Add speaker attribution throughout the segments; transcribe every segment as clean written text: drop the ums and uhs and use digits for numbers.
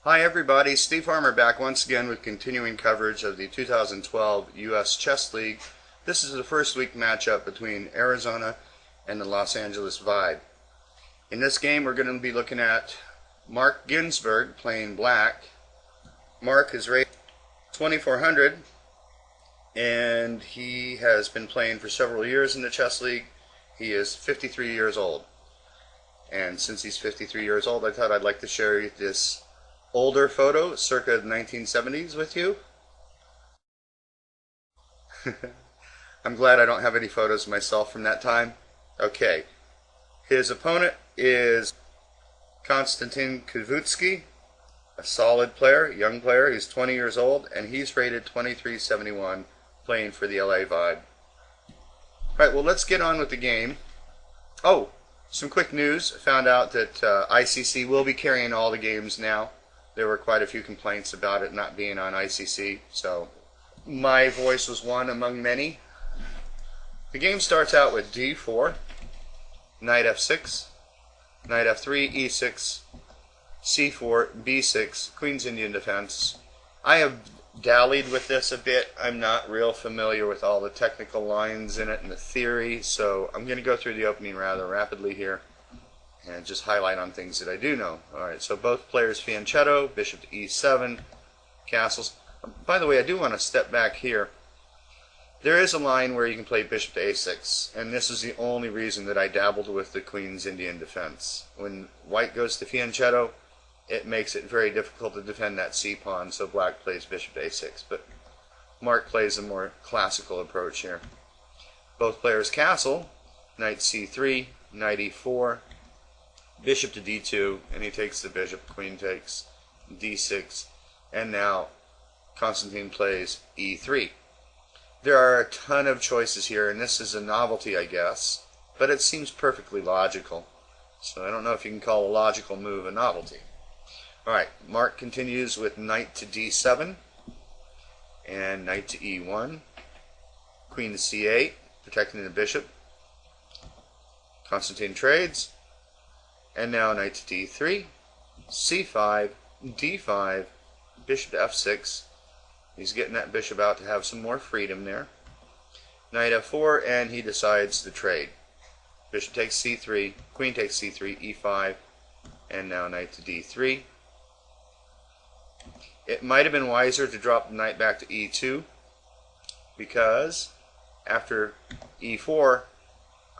Speaker 1: Hi everybody, Steve Farmer back once again with continuing coverage of the 2012 US Chess League. This is the first week matchup between Arizona and the Los Angeles Vibe. In this game we're going to be looking at Mark Ginsburg playing black. Mark is rated 2400 and he has been playing for several years in the Chess League. He is 53 years old. And since he's 53 years old, I thought I'd like to share this older photo, circa the 1970s, with you. I'm glad I don't have any photos of myself from that time. Okay, his opponent is Konstantin Kavutskiy, a solid player, young player. He's 20 years old, and he's rated 2371, playing for the LA Vibe. Alright, well, let's get on with the game. Oh, some quick news. I found out that ICC will be carrying all the games now. There were quite a few complaints about it not being on ICC, so my voice was one among many. The game starts out with d4, knight f6, knight f3, e6, c4, b6, Queen's Indian defense. I have dallied with this a bit. I'm not real familiar with all the technical lines in it and the theory, so I'm going to go through the opening rather rapidly here and just highlight on things that I do know. Alright, so both players fianchetto, bishop to e7, castles. By the way, I do want to step back here. There is a line where you can play bishop to a6, and this is the only reason that I dabbled with the Queen's Indian defense. When white goes to fianchetto, it makes it very difficult to defend that c-pawn, so black plays bishop to a6. But Mark plays a more classical approach here. Both players castle, knight c3, knight e4, bishop to d2, and he takes the bishop, queen takes d6, and now Konstantin plays e3. There are a ton of choices here, and this is a novelty, I guess, but it seems perfectly logical. So I don't know if you can call a logical move a novelty. Alright, Mark continues with knight to d7, and knight to e1, queen to c8, protecting the bishop. Konstantin trades, and now knight to d3, c5, d5, bishop to f6. He's getting that bishop out to have some more freedom there. Knight f4, and he decides to trade. Bishop takes c3, queen takes c3, e5, and now knight to d3. It might have been wiser to drop the knight back to e2, because after e4,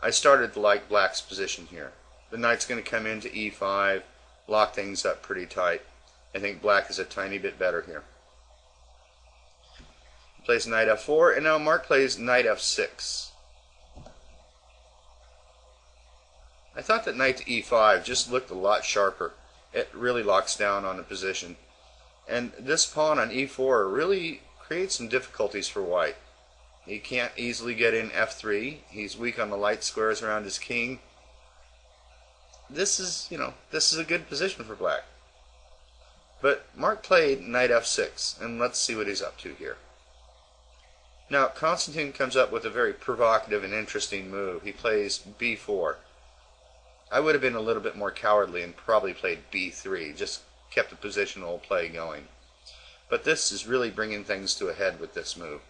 Speaker 1: I started to like black's position here. The knight's going to come into e5, lock things up pretty tight. I think black is a tiny bit better here. He plays knight f4, and now Mark plays knight f6. I thought that knight to e5 just looked a lot sharper. It really locks down on the position. And this pawn on e4 really creates some difficulties for white. He can't easily get in f3. He's weak on the light squares around his king. This is a good position for black. But Mark played knight f6, and let's see what he's up to here. Now, Konstantin comes up with a very provocative and interesting move. He plays b4. I would have been a little bit more cowardly and probably played b3, just kept the positional play going. But this is really bringing things to a head with this move.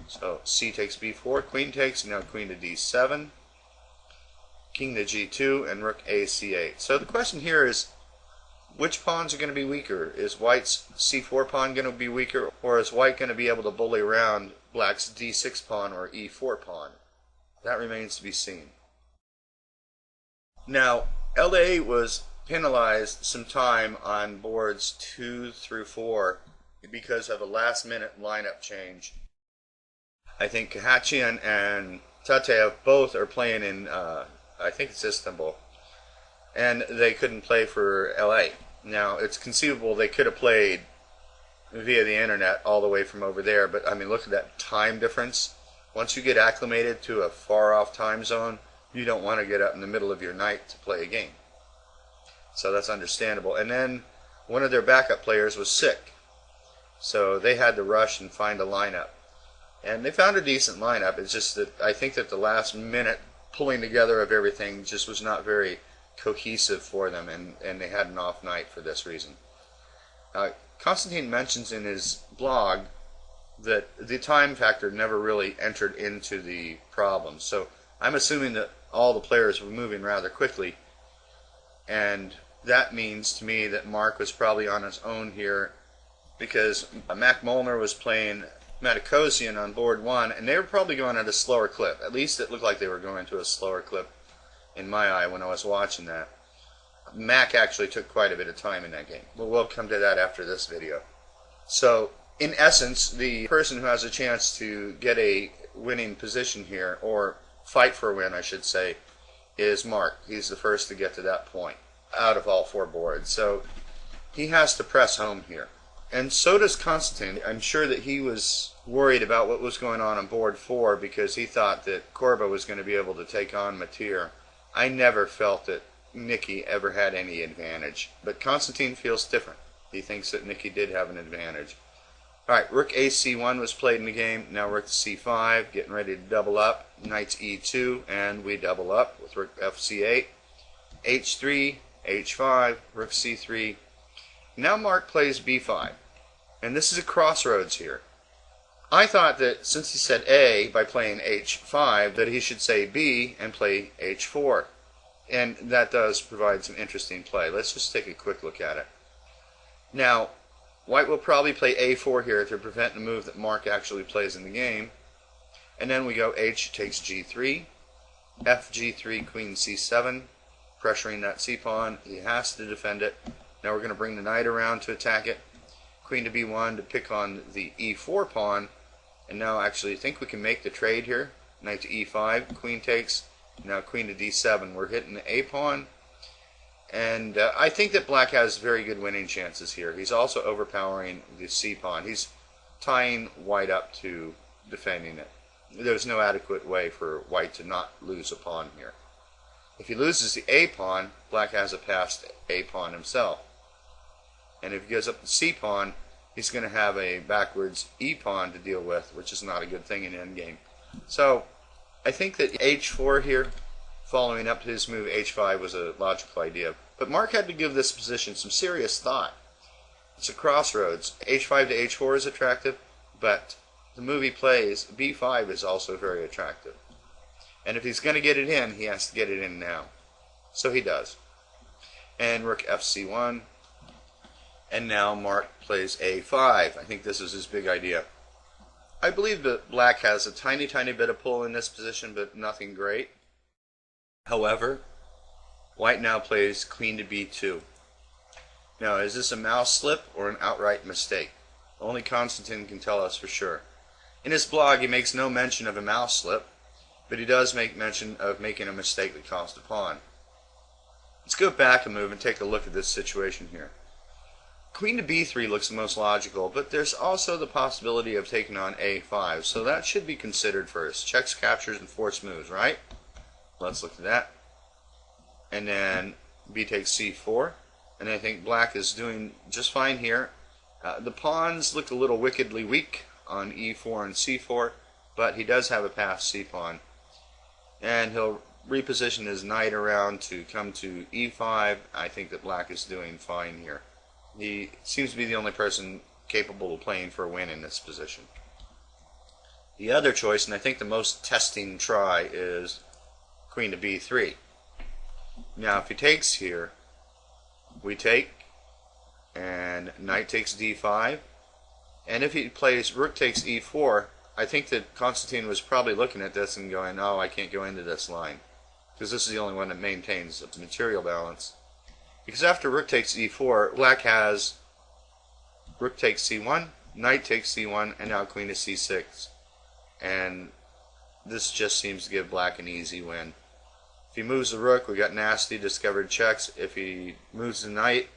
Speaker 1: So c takes b4, queen takes, and now queen to d7, king to g2, and rook a c8. So the question here is, which pawns are going to be weaker? Is white's c4 pawn going to be weaker, or is white going to be able to bully around black's d6 pawn or e4 pawn? That remains to be seen. Now, LA was penalized some time on boards 2 through 4 because of a last-minute lineup change. I think Kahachian and Tatev both are playing in, I think it's Istanbul, and they couldn't play for LA. Now, it's conceivable they could have played via the internet all the way from over there, but I mean, look at that time difference. Once you get acclimated to a far-off time zone, you don't want to get up in the middle of your night to play a game. So that's understandable. And then one of their backup players was sick, so they had to rush and find a lineup. And they found a decent lineup. It's just that I think that the last minute pulling together of everything just was not very cohesive for them, and they had an off night for this reason. Constantine mentions in his blog that the time factor never really entered into the problem. So I'm assuming that all the players were moving rather quickly, and that means to me that Mark was probably on his own here, because Mac Molnar was playing Matakosian on board 1, and they were probably going at a slower clip. At least it looked like they were going to a slower clip in my eye when I was watching that. Mac actually took quite a bit of time in that game. But we'll come to that after this video. So, in essence, the person who has a chance to get a winning position here, or fight for a win, I should say, is Mark. He's the first to get to that point out of all 4 boards. So, he has to press home here. And so does Constantine. I'm sure that he was worried about what was going on board 4 because he thought that Korba was going to be able to take on Matir. I never felt that Nicky ever had any advantage, but Constantine feels different. He thinks that Nicky did have an advantage. Alright, Rook AC1 was played in the game. Now Rook to C5, getting ready to double up. Knight to E2, and we double up with Rook FC8. H3, H5, Rook C3. Now Mark plays B5, and this is a crossroads here. I thought that since he said A by playing H5, that he should say B and play H4. And that does provide some interesting play. Let's just take a quick look at it. Now, White will probably play A4 here to prevent the move that Mark actually plays in the game. And then we go H takes G3, F G3, Queen C7, pressuring that C-pawn. He has to defend it. Now we're going to bring the knight around to attack it. Queen to B1 to pick on the E4 pawn. And now actually I think we can make the trade here. Knight to E5, Queen takes. Now Queen to D7. We're hitting the A pawn. And I think that Black has very good winning chances here. He's also overpowering the C pawn. He's tying White up to defending it. There's no adequate way for White to not lose a pawn here. If he loses the A pawn, Black has a passed A pawn himself. And if he goes up the C pawn, he's going to have a backwards E pawn to deal with, which is not a good thing in endgame. So I think that H4 here, following up to his move H5, was a logical idea. But Mark had to give this position some serious thought. It's a crossroads. H5 to H4 is attractive, but the move he plays, B5, is also very attractive. And if he's going to get it in, he has to get it in now. So he does. And Rook FC1. And now Mark plays A5. I think this is his big idea. I believe that Black has a tiny bit of pull in this position, but nothing great. However, White now plays Queen to B2. Now, is this a mouse slip or an outright mistake? Only Constantine can tell us for sure. In his blog, he makes no mention of a mouse slip, but he does make mention of making a mistake that cost a pawn. Let's go back a move and take a look at this situation here. Queen to B3 looks the most logical, but there's also the possibility of taking on A5, so that should be considered first. Checks, captures, and forced moves, right? Let's look at that. And then B takes C4, and I think Black is doing just fine here. The pawns look a little wickedly weak on E4 and C4, but he does have a passed C-pawn. And he'll reposition his knight around to come to E5. I think that Black is doing fine here. He seems to be the only person capable of playing for a win in this position. The other choice, and I think the most testing try, is Queen to B3. Now if he takes here, we take, and Knight takes D5, and if he plays Rook takes E4, I think that Constantine was probably looking at this and going, oh, I can't go into this line, because this is the only one that maintains the material balance. Because after Rook takes E4, Black has Rook takes C1, Knight takes C1, and now Queen to C6. And this just seems to give Black an easy win. If he moves the Rook, we got nasty discovered checks. If he moves the Knight,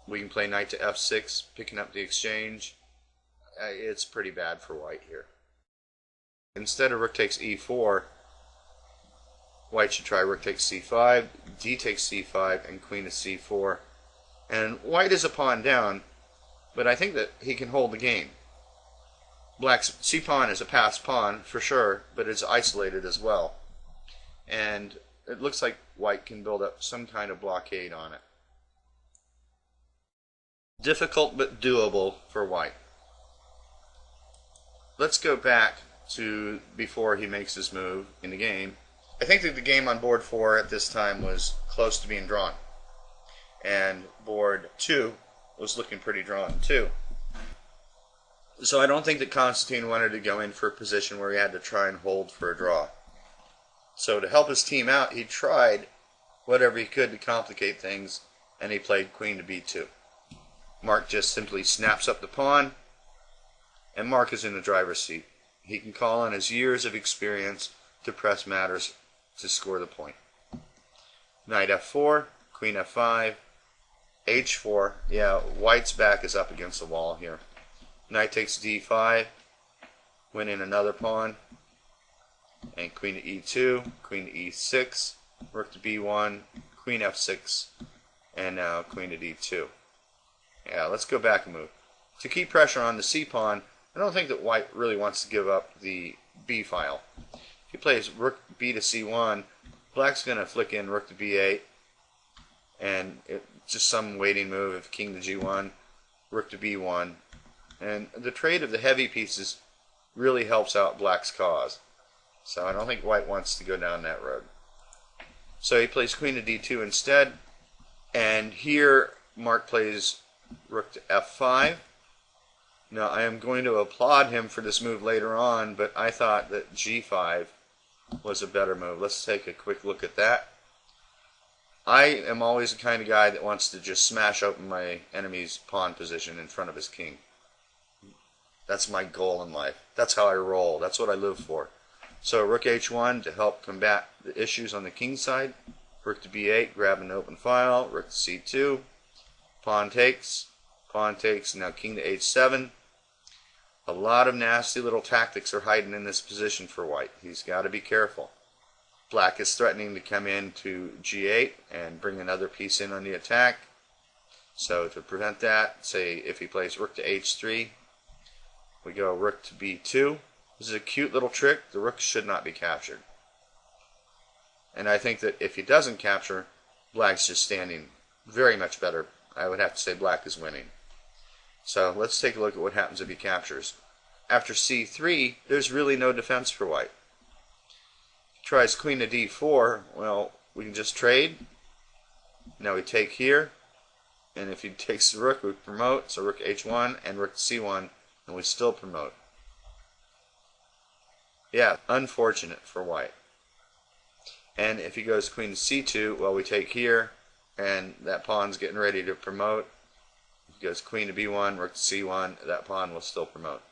Speaker 1: we can play Knight to F6, picking up the exchange. It's pretty bad for White here. Instead of Rook takes E4, White should try Rook takes C5, D takes C5, and Queen to C4. And White is a pawn down, but I think that he can hold the game. Black's C-pawn is a passed pawn, for sure, but it's isolated as well. And it looks like White can build up some kind of blockade on it. Difficult but doable for white. Let's go back to before he makes his move in the game. I think that the game on board 4 at this time was close to being drawn. And board 2 was looking pretty drawn too. So I don't think that Constantine wanted to go in for a position where he had to try and hold for a draw. So to help his team out, he tried whatever he could to complicate things, and he played queen to b2. Mark just simply snaps up the pawn, and Mark is in the driver's seat. He can call on his years of experience to press matters to score the point. Knight f4, queen f5, h4. Yeah, white's back is up against the wall here. Knight takes d5, winning another pawn, and queen to e2, queen to e6, rook to b1, queen f6, and now queen to d2. Yeah, let's go back a move. To keep pressure on the c-pawn, I don't think that white really wants to give up the b file. If he plays rook b to c1, black's going to flick in rook to b8, and just some waiting move of king to g1, rook to b1. And the trade of the heavy pieces really helps out black's cause. So I don't think white wants to go down that road. So he plays queen to d2 instead, and here Mark plays rook to f5. Now I am going to applaud him for this move later on, but I thought that g5 was a better move. Let's take a quick look at that. I am always the kind of guy that wants to just smash open my enemy's pawn position in front of his king. That's my goal in life. That's how I roll. That's what I live for. So rook h1 to help combat the issues on the king side. Rook to b8, grab an open file. Rook to c2. Pawn takes. Pawn takes. Now king to h7. A lot of nasty little tactics are hiding in this position for white. He's got to be careful. Black is threatening to come in to g8 and bring another piece in on the attack. So to prevent that, say if he plays rook to h3, we go rook to b2. This is a cute little trick. The rook should not be captured. And I think that if he doesn't capture, black's just standing very much better. I would have to say black is winning. So let's take a look at what happens if he captures. After c3, there's really no defense for white. He tries queen to d4. Well, we can just trade. Now we take here. And if he takes the rook, we promote. So rook h1 and rook c1, and we still promote. Yeah, unfortunate for white. And if he goes queen to c2, well, we take here, and that pawn's getting ready to promote. If he goes queen to b1, rook to c1, that pawn will still promote.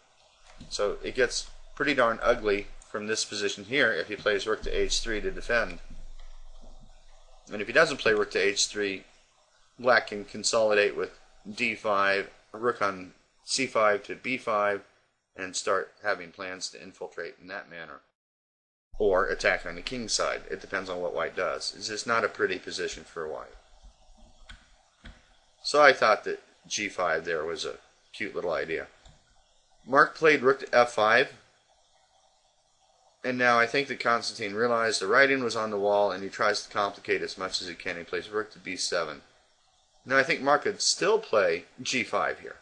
Speaker 1: So it gets pretty darn ugly from this position here if he plays rook to h3 to defend. And if he doesn't play rook to h3, black can consolidate with d5, rook on c5 to b5, and start having plans to infiltrate in that manner. Or attack on the king side. It depends on what white does. It's just not a pretty position for white. So I thought that g5 there was a cute little idea. Mark played rook to f5. And now I think that Constantine realized the writing was on the wall, and he tries to complicate as much as he can. He plays rook to b7. Now I think Mark could still play g5 here.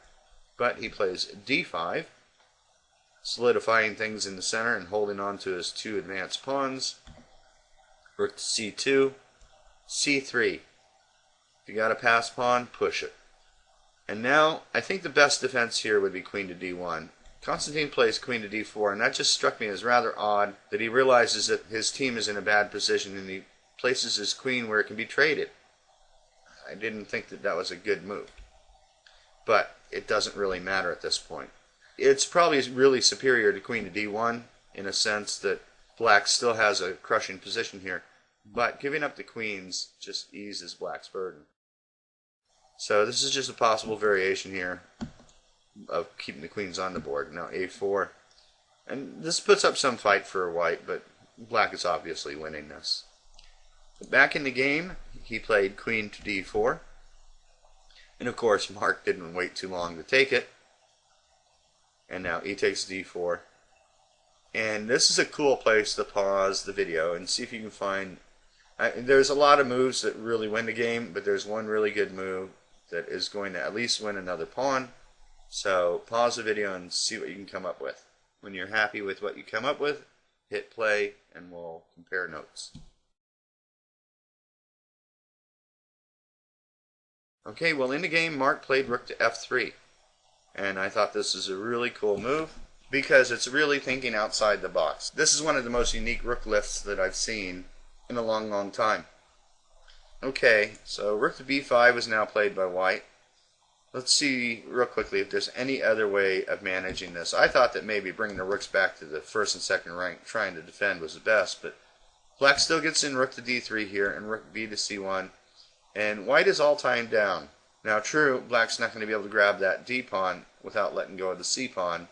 Speaker 1: But he plays d5, solidifying things in the center and holding on to his two advanced pawns. Rook to c2, c3. If you got a pass pawn, push it. And now I think the best defense here would be queen to d1. Constantine plays queen to d4, and that just struck me as rather odd that he realizes that his team is in a bad position and he places his queen where it can be traded. I didn't think that that was a good move. But it doesn't really matter at this point. It's probably really superior to queen to d1 in a sense that black still has a crushing position here, but giving up the queens just eases black's burden. So this is just a possible variation here of keeping the queens on the board. Now a4, and this puts up some fight for white, but black is obviously winning this. Back in the game, he played queen to d4, and of course Mark didn't wait too long to take it. And now he takes d4. And this is a cool place to pause the video and see if you can find... there's a lot of moves that really win the game, but there's one really good move that is going to at least win another pawn. So pause the video and see what you can come up with. When you're happy with what you come up with, hit play and we'll compare notes. Okay, well in the game Mark played rook to f3, and I thought this was a really cool move because it's really thinking outside the box. This is one of the most unique rook lifts that I've seen in a long time. Okay, so rook to b5 is now played by white. Let's see real quickly if there's any other way of managing this. I thought that maybe bringing the rooks back to the first and second rank, trying to defend, was the best, but black still gets in rook to d3 here and rook b to c1, and white is all timed down. Now true, black's not going to be able to grab that d pawn without letting go of the c pawn,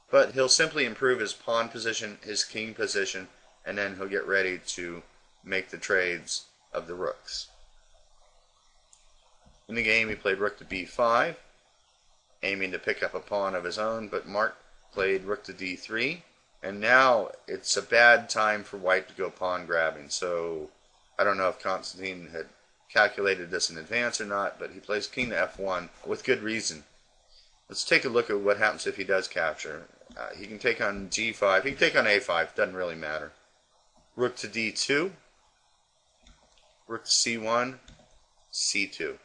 Speaker 1: but he'll simply improve his pawn position, his king position, and then he'll get ready to make the trades of the rooks. In the game he played rook to b5, aiming to pick up a pawn of his own, but Mark played rook to d3, and now it's a bad time for white to go pawn grabbing. So I don't know if Constantine had calculated this in advance or not, but he plays king to f1 with good reason. Let's take a look at what happens if he does capture. He can take on g5, he can take on a5, doesn't really matter. Rook to d2, rook to c1, c2.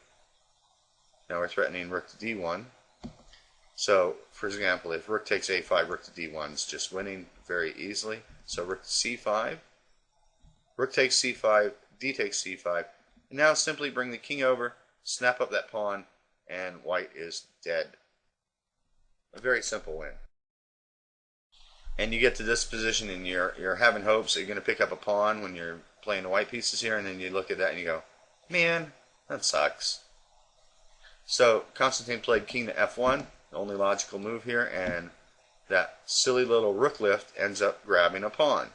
Speaker 1: Now we're threatening rook to d1. So, for example, if rook takes a5, rook to d1 is just winning very easily. So rook to c5, rook takes c5, d takes c5, and now simply bring the king over, snap up that pawn, and white is dead. A very simple win. And you get to this position and you're having hopes that you're going to pick up a pawn when you're playing the white pieces here, and then you look at that and you go, man, that sucks. So Constantine played king to f1, the only logical move here, and that silly little rook lift ends up grabbing a pawn.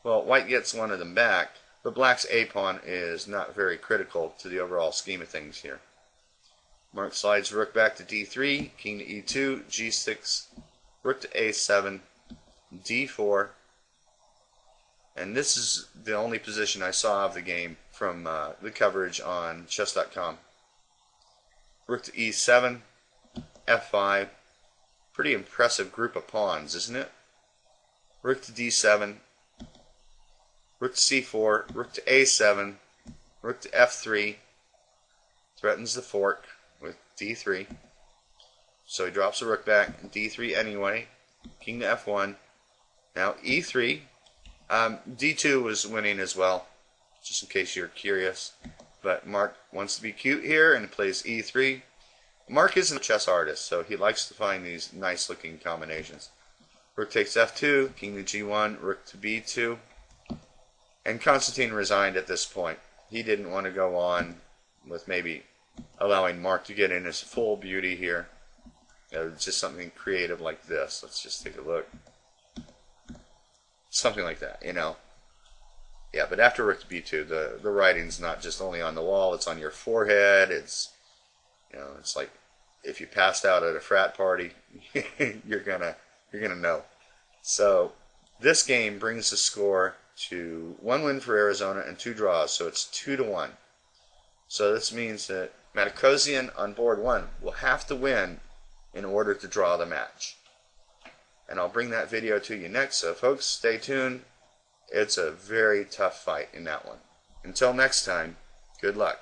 Speaker 1: Well, white gets one of them back, but black's a pawn is not very critical to the overall scheme of things here. Mark slides rook back to d3, king to e2, g6, rook to a7, d4, and this is the only position I saw of the game from the coverage on chess.com. Rook to e7, f5, pretty impressive group of pawns, isn't it? Rook to d7, rook to c4, rook to a7, rook to f3, threatens the fork with d3, so he drops the rook back, d3 anyway, king to f1, now e3, d2 was winning as well, just in case you're curious. But Mark wants to be cute here and plays e3. Mark isn't a chess artist, so he likes to find these nice looking combinations. Rook takes f2, king to g1, rook to b2. And Constantine resigned at this point. He didn't want to go on with maybe allowing Mark to get in his full beauty here. Just something creative like this. Let's just take a look. Something like that, you know. Yeah, but after rook to b2, the writing's not just only on the wall, it's on your forehead. It's, you know, it's like if you passed out at a frat party, you're gonna know. So this game brings the score to 1 win for Arizona and 2 draws, so it's 2-1. So this means that Matakosian on board 1 will have to win in order to draw the match. And I'll bring that video to you next, so folks, stay tuned. It's a very tough fight in that one. Until next time, good luck.